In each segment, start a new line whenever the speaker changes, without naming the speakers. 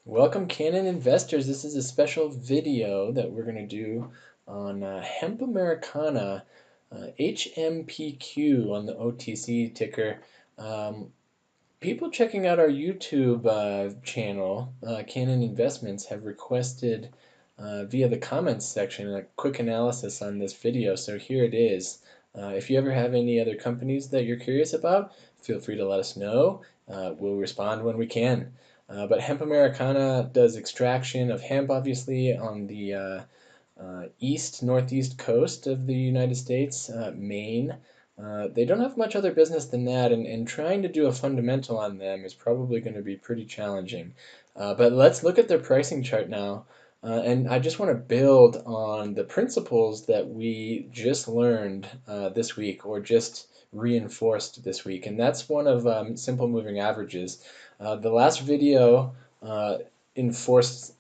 Welcome, Cannin investors. This is a special video that we're going to do on HempAmericana, HMPQ on the OTC ticker. Um, People checking out our YouTube channel, Cannin Investments, have requested via the comments section a quick analysis on this video. So here it is. If you ever have any other companies that you're curious about, feel free to let us know. We'll respond when we can. But Hemp Americana does extraction of hemp, obviously, on the northeast coast of the United States, Maine. They don't have much other business than that, and trying to do a fundamental on them is probably going to be pretty challenging. But let's look at their pricing chart now. And I just want to build on the principles that we just learned this week, or just reinforced this week. And that's one of simple moving averages. The last video enforced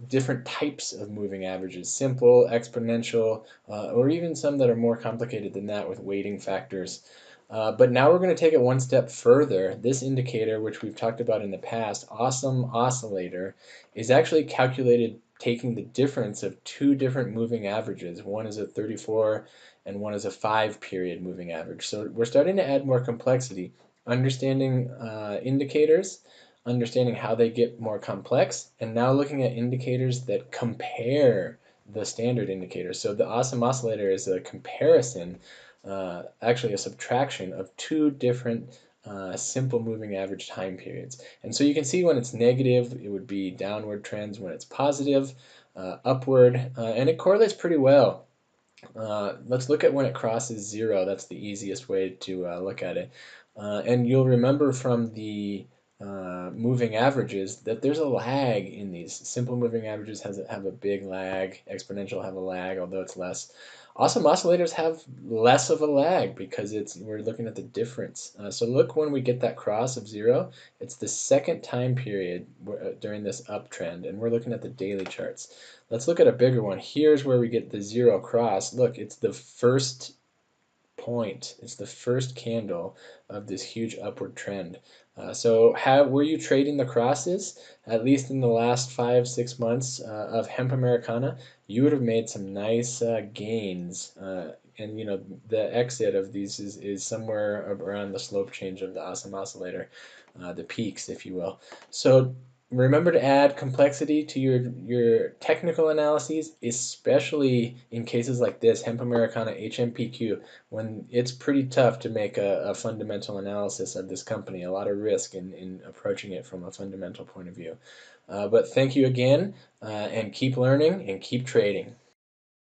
different types of moving averages, simple, exponential, or even some that are more complicated than that with weighting factors. But now we're going to take it one step further. This indicator, which we've talked about in the past, awesome oscillator, is actually calculated taking the difference of two different moving averages. One is a 34 and one is a 5-period moving average. So we're starting to add more complexity, understanding indicators, understanding how they get more complex, and now looking at indicators that compare the standard indicators. So the awesome oscillator is a comparison, actually a subtraction of two different simple moving average time periods. And so you can see when it's negative, it would be downward trends. When it's positive, upward, and it correlates pretty well. Let's look at when it crosses zero. That's the easiest way to look at it. And you'll remember from the moving averages that there's a lag in these. Simple moving averages have a big lag. Exponential have a lag, although it's less. Awesome oscillators have less of a lag because we're looking at the difference. So look, when we get that cross of zero, it's the second time period during this uptrend, and we're looking at the daily charts. Let's look at a bigger one. Here's where we get the zero cross. Look, it's the first point. It's the first candle of this huge upward trend. So were you trading the crosses, at least in the last 5-6 months of Hemp Americana? You would have made some nice gains. And the exit of these is somewhere around the slope change of the awesome oscillator, the peaks, if you will. So remember to add complexity to your technical analyses, especially in cases like this, Hemp Americana HMPQ, when it's pretty tough to make a fundamental analysis of this company, a lot of risk in approaching it from a fundamental point of view. But thank you again, and keep learning and keep trading.